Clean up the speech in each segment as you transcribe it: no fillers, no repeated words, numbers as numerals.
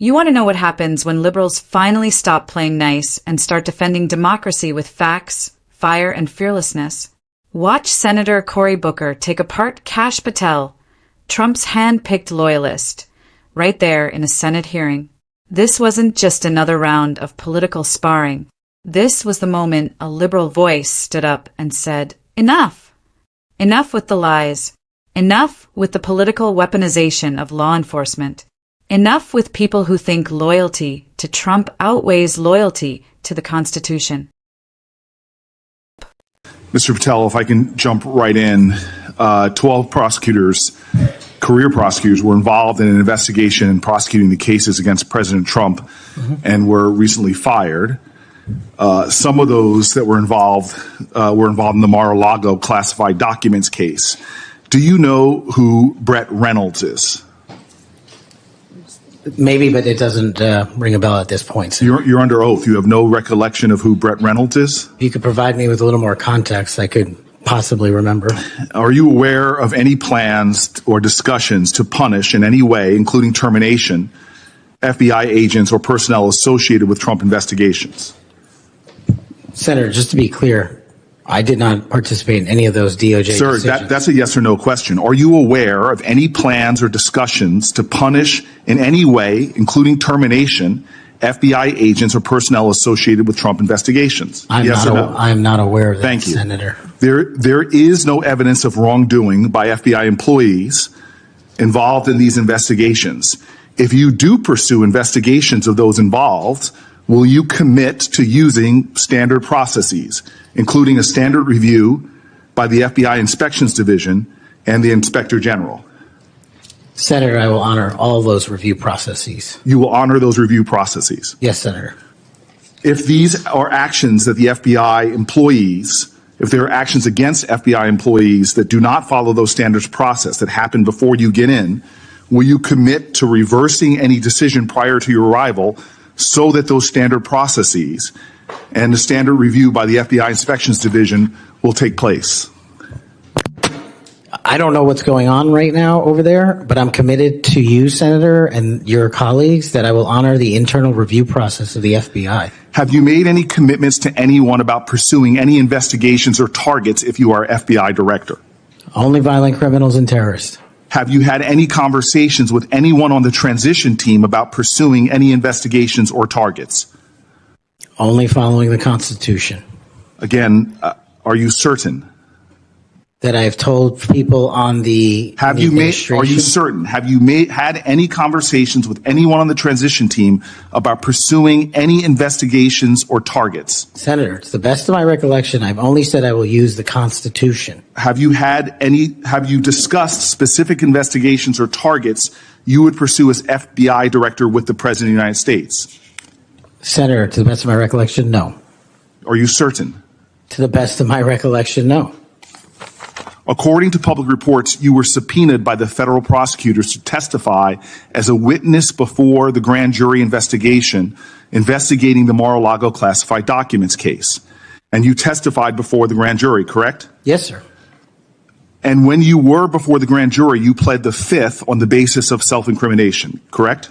You want to know what happens when liberals finally stop playing nice and start defending democracy with facts, fire, and fearlessness? Watch Senator Cory take apart Kash Patel, Trump's hand-picked loyalist, right there in a Senate hearing. This wasn't just another round of political sparring. This was the moment a liberal voice stood up and said, "Enough! Enough with the lies. Enough with the political weaponization of law enforcement. Enough with people who think loyalty to Trump outweighs loyalty to the Constitution." Mr. Patel, if I can jump right in, 12 prosecutors, career prosecutors, were involved in an investigation in prosecuting the cases against President Trump and were recently fired. Some of those that were involved in the Mar-a-Lago classified documents case. Do you know who Brett Reynolds is? Maybe, but it doesn't ring a bell at this point. So You're under oath. You have no recollection of who Brett Reynolds is? if you could provide me with a little more context, I could possibly remember. Are you aware of any plans or discussions to punish in any way, including termination, FBI agents or personnel associated with Trump investigations? Senator, just to be clear, I did not participate in any of those DOJ Sir, decisions. that's a yes or no question. Are you aware of any plans or discussions to punish in any way, including termination, FBI agents or personnel associated with Trump investigations? Yes or no? I'm not aware of that, Thank you. Senator. There is no evidence of wrongdoing by FBI employees involved in these investigations. If you do pursue investigations of those involved, will you commit to using standard processes, including a standard review by the FBI Inspections Division and the Inspector General? Senator, I will honor all those review processes. You will honor those review processes. Yes, Senator. If these are actions that the FBI employees, if there are actions against FBI employees that do not follow those standards process that happen before you get in, will you commit to reversing any decision prior to your arrival so that those standard processes and the standard review by the FBI Inspections Division will take place? I don't know what's going on right now over there, but I'm committed to you, Senator, and your colleagues that I will honor the internal review process of the FBI. Have you made any commitments to anyone about pursuing any investigations or targets if you are FBI director? Only violent criminals and terrorists. Have you had any conversations with anyone on the transition team about pursuing any investigations or targets? Only following the Constitution. Again, are you certain? That I have told people on the Are you certain? Have you had any conversations with anyone on the transition team about pursuing any investigations or targets? Senator, to the best of my recollection, I've only said I will use the Constitution. Have you discussed specific investigations or targets you would pursue as FBI director with the President of the United States? Senator, to the best of my recollection, no. Are you certain? To the best of my recollection, no. According to public reports, you were subpoenaed by the federal prosecutors to testify as a witness before the grand jury investigation investigating the Mar-a-Lago classified documents case. And you testified before the grand jury, correct? Yes, sir. And when you were before the grand jury, you pled the fifth on the basis of self-incrimination, correct?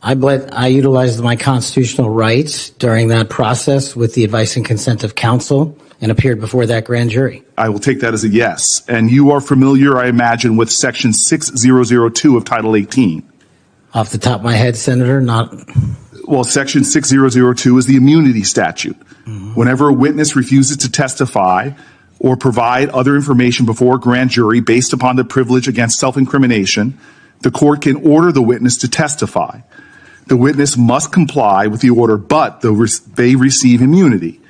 I utilized my constitutional rights during that process with the advice and consent of counsel and appeared before that grand jury. I will take that as a yes. And you are familiar, I imagine, with Section 6002 of Title 18. Off the top of my head, Senator, not. Well, Section 6002 is the immunity statute. Whenever a witness refuses to testify or provide other information before a grand jury based upon the privilege against self-incrimination, the court can order the witness to testify. The witness must comply with the order, but they receive immunity,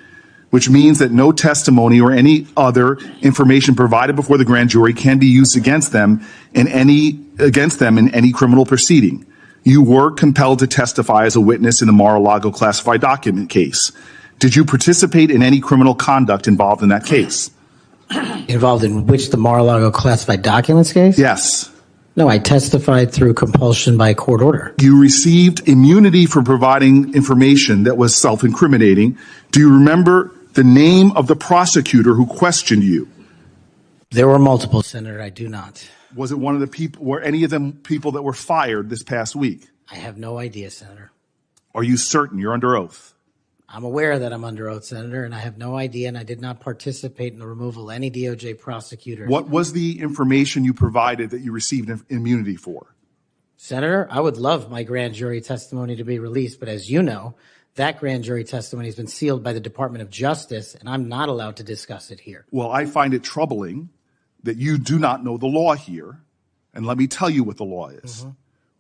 which means that no testimony or any other information provided before the grand jury can be used against them in any criminal proceeding. You were compelled to testify as a witness in the Mar-a-Lago classified document case. Did you participate in any criminal conduct involved in that case? Involved in which, the Mar-a-Lago classified documents case? Yes. No, I testified through compulsion by court order. You received immunity for providing information that was self-incriminating. Do you remember the name of the prosecutor who questioned you? There were multiple, Senator. I do not. Was it one of the people, were any of them people that were fired this past week? I have no idea, Senator. Are you certain you're under oath? I'm aware that I'm under oath, Senator, and I have no idea, and I did not participate in the removal of any DOJ prosecutors. What was the information you provided that you received immunity for? Senator, I would love my grand jury testimony to be released, but as you know, that grand jury testimony has been sealed by the Department of Justice, and I'm not allowed to discuss it here. Well, I find it troubling that you do not know the law here, and let me tell you what the law is.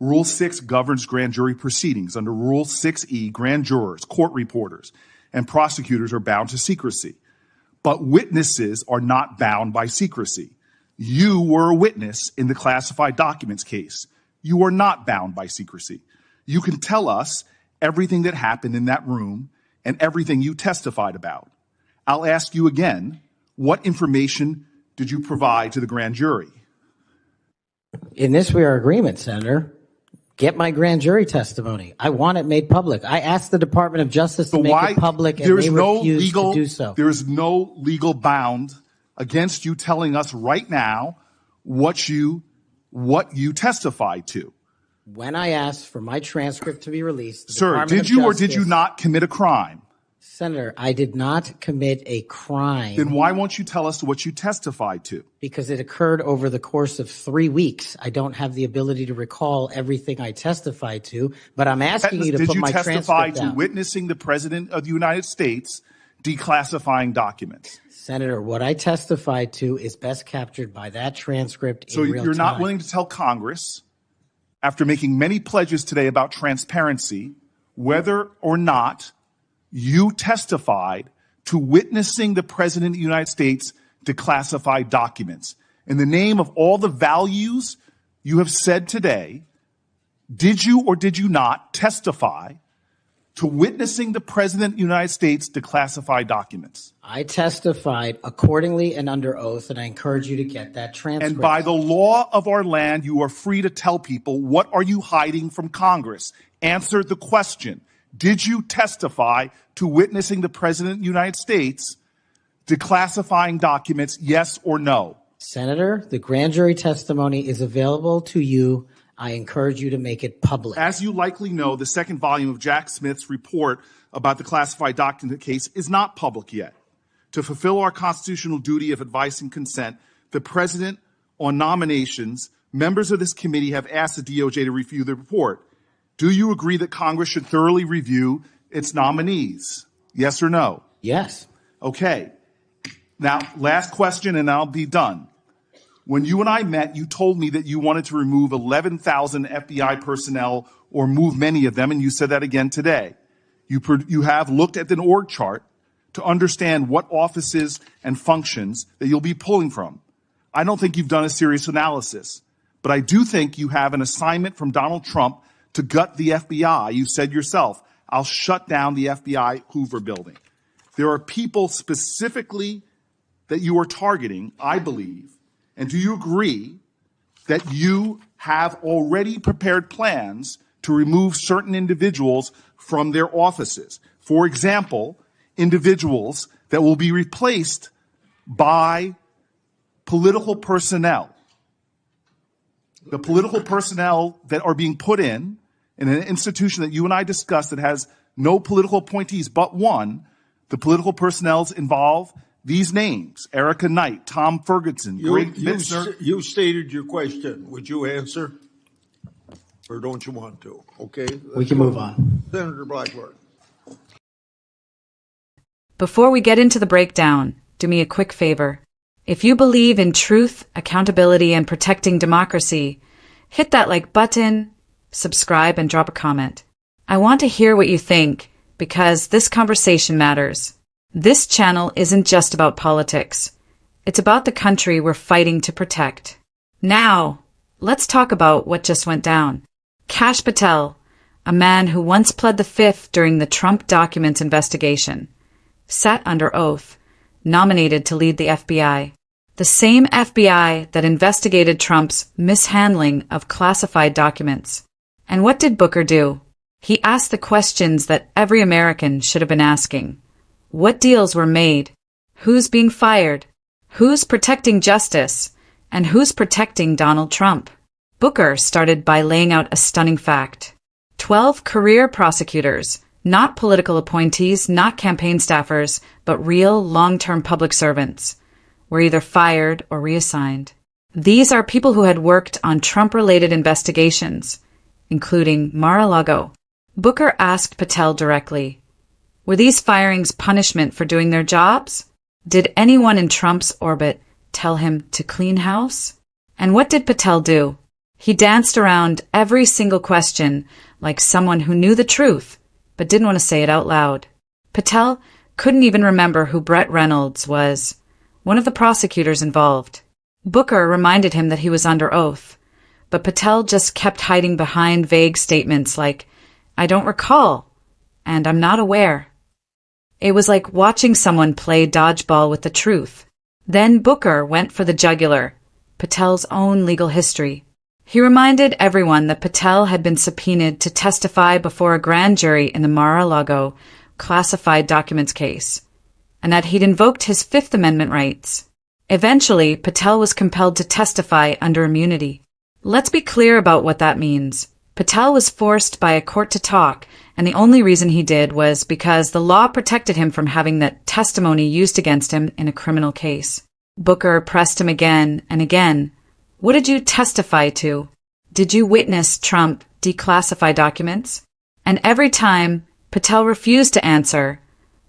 Rule 6 governs grand jury proceedings. Under Rule 6E, grand jurors, court reporters, and prosecutors are bound to secrecy. But witnesses are not bound by secrecy. You were a witness in the classified documents case. You are not bound by secrecy. You can tell us everything that happened in that room and everything you testified about. I'll ask you again, what information did you provide to the grand jury? In this, we are agreement, Senator. Get my grand jury testimony. I want it made public. I asked the Department of Justice to make it public, and they refused to do so. There is no legal bound against you telling us right now what you testified to. When I asked for my transcript to be released, the Sir, Department did of you or Justice, did you not commit a crime? Senator, I did not commit a crime. Then why won't you tell us what you testified to? Because it occurred over the course of 3 weeks. I don't have the ability to recall everything I testified to, but I'm asking you to put my transcript Did you testify to down. witnessing the President of the United States declassifying documents? Senator, what I testified to is best captured by that transcript So in real time. you're not willing to tell Congress, after making many pledges today about transparency, whether or not you testified to witnessing the President of the United States declassify documents. In the name of all the values you have said today, did you or did you not testify to witnessing the President of the United States declassify documents? I testified accordingly and under oath, and I encourage you to get that transcript. And by the law of our land, you are free to tell people, what are you hiding from Congress? Answer the question. Did you testify to witnessing the President of the United States declassifying documents, yes or no? Senator, the grand jury testimony is available to you. I encourage you to make it public. As you likely know, the second volume of Jack Smith's report about the classified document case is not public yet. To fulfill our constitutional duty of advice and consent, the President, on nominations, members of this committee have asked the DOJ to review the report. Do you agree that Congress should thoroughly review its nominees? Yes or no? Yes. Okay. Now, last question, and I'll be done. When you and I met, you told me that you wanted to remove 11,000 FBI personnel or move many of them, and you said that again today. You have looked at an org chart to understand what offices and functions that you'll be pulling from. I don't think you've done a serious analysis, but I do think you have an assignment from Donald Trump to gut the FBI. You said yourself, I'll shut down the FBI Hoover building. There are people specifically that you are targeting, I believe. And do you agree that you have already prepared plans to remove certain individuals from their offices? For example, individuals that will be replaced by political personnel. The political personnel that are being put in an institution that you and I discussed that has no political appointees but one, the political personnel involve these names: Erica Knight, Tom Ferguson, Greg Bitzner. You stated your question. Would you answer? Or don't you want to? Okay. We can move on. Senator Blackburn. Before we get into the breakdown, do me a quick favor. If you believe in truth, accountability, and protecting democracy, hit that like button, subscribe, and drop a comment. I want to hear what you think, because this conversation matters. This channel isn't just about politics. It's about the country we're fighting to protect. Now, let's talk about what just went down. Kash Patel, a man who once pled the Fifth during the Trump documents investigation, sat under oath, nominated to lead the FBI. The same FBI that investigated Trump's mishandling of classified documents. And what did Booker do? He asked the questions that every American should have been asking. What deals were made? Who's being fired? Who's protecting justice? And who's protecting Donald Trump? Booker started by laying out a stunning fact. 12 career prosecutors, not political appointees, not campaign staffers, but real long-term public servants, were either fired or reassigned. These are people who had worked on Trump-related investigations, including Mar-a-Lago. Booker asked Patel directly, were these firings punishment for doing their jobs? Did anyone in Trump's orbit tell him to clean house? And what did Patel do? He danced around every single question like someone who knew the truth, but didn't want to say it out loud. Patel couldn't even remember who Brett Reynolds was, one of the prosecutors involved. Booker reminded him that he was under oath, but Patel just kept hiding behind vague statements like, I don't recall, and I'm not aware. It was like watching someone play dodgeball with the truth. Then Booker went for the jugular, Patel's own legal history. He reminded everyone that Patel had been subpoenaed to testify before a grand jury in the Mar-a-Lago classified documents case, and that he'd invoked his Fifth Amendment rights. Eventually, Patel was compelled to testify under immunity. Let's be clear about what that means. Patel was forced by a court to talk, and the only reason he did was because the law protected him from having that testimony used against him in a criminal case. Booker pressed him again and again. What did you testify to? Did you witness Trump declassify documents? And every time, Patel refused to answer,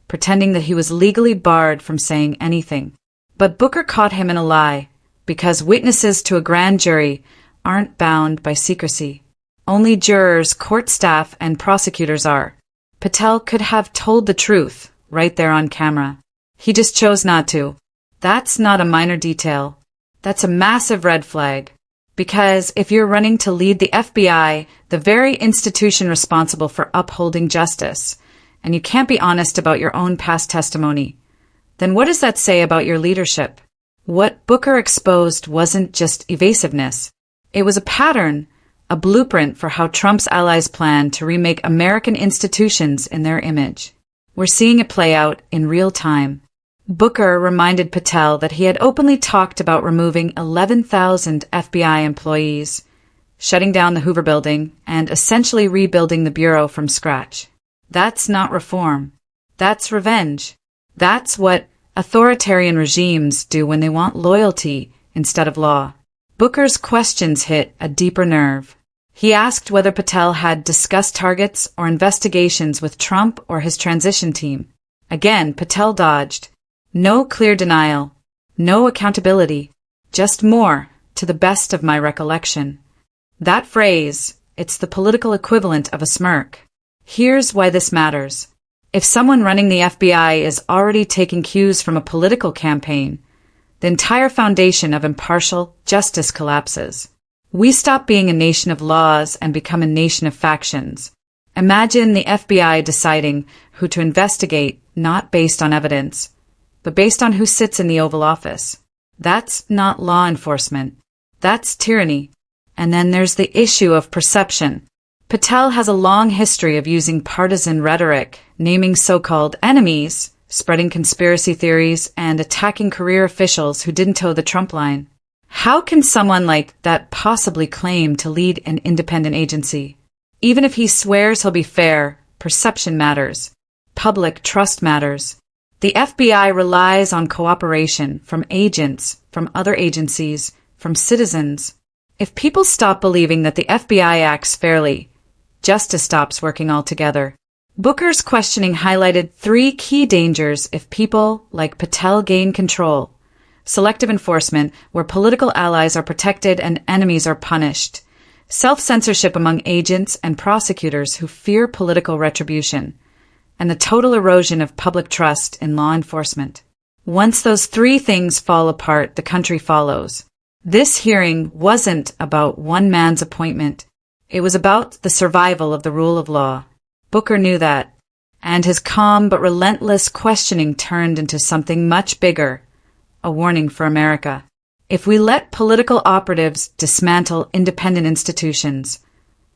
pretending that he was legally barred from saying anything. But Booker caught him in a lie, because witnesses to a grand jury aren't bound by secrecy. Only jurors, court staff, and prosecutors are. Patel could have told the truth right there on camera. He just chose not to. That's not a minor detail. That's a massive red flag. Because if you're running to lead the FBI, the very institution responsible for upholding justice, and you can't be honest about your own past testimony, then what does that say about your leadership? What Booker exposed wasn't just evasiveness. It was a pattern, a blueprint for how Trump's allies plan to remake American institutions in their image. We're seeing it play out in real time. Booker reminded Patel that he had openly talked about removing 11,000 FBI employees, shutting down the Hoover Building, and essentially rebuilding the Bureau from scratch. That's not reform. That's revenge. That's what authoritarian regimes do when they want loyalty instead of law. Booker's questions hit a deeper nerve. He asked whether Patel had discussed targets or investigations with Trump or his transition team. Again, Patel dodged. No clear denial. No accountability. Just more, to the best of my recollection. That phrase, it's the political equivalent of a smirk. Here's why this matters. If someone running the FBI is already taking cues from a political campaign, the entire foundation of impartial justice collapses. We stop being a nation of laws and become a nation of factions. Imagine the FBI deciding who to investigate, not based on evidence, but based on who sits in the Oval Office. That's not law enforcement. That's tyranny. And then there's the issue of perception. Patel has a long history of using partisan rhetoric, naming so-called enemies, spreading conspiracy theories, and attacking career officials who didn't toe the Trump line. How can someone like that possibly claim to lead an independent agency? Even if he swears he'll be fair, perception matters. Public trust matters. The FBI relies on cooperation from agents, from other agencies, from citizens. If people stop believing that the FBI acts fairly, justice stops working altogether. Booker's questioning highlighted 3 key dangers if people like Patel gain control. Selective enforcement, where political allies are protected and enemies are punished. Self-censorship among agents and prosecutors who fear political retribution. And the total erosion of public trust in law enforcement. Once those 3 things fall apart, the country follows. This hearing wasn't about one man's appointment. It was about the survival of the rule of law. Booker knew that, and his calm but relentless questioning turned into something much bigger. A warning for America. If we let political operatives dismantle independent institutions,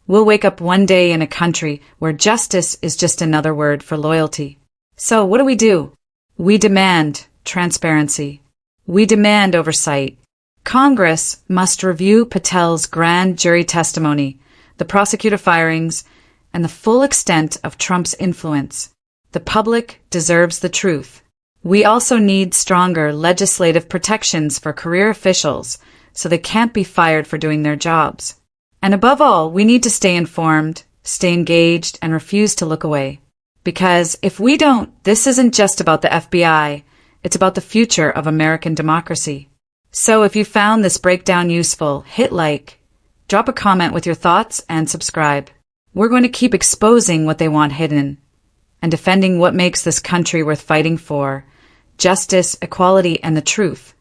we'll wake up one day in a country where justice is just another word for loyalty. So what do? We demand transparency. We demand oversight. Congress must review Patel's grand jury testimony, the prosecutor firings, and the full extent of Trump's influence. The public deserves the truth. We also need stronger legislative protections for career officials so they can't be fired for doing their jobs. And above all, we need to stay informed, stay engaged, and refuse to look away. Because if we don't, this isn't just about the FBI, it's about the future of American democracy. So if you found this breakdown useful, hit like, drop a comment with your thoughts, and subscribe. We're going to keep exposing what they want hidden and defending what makes this country worth fighting for: justice, equality, and the truth.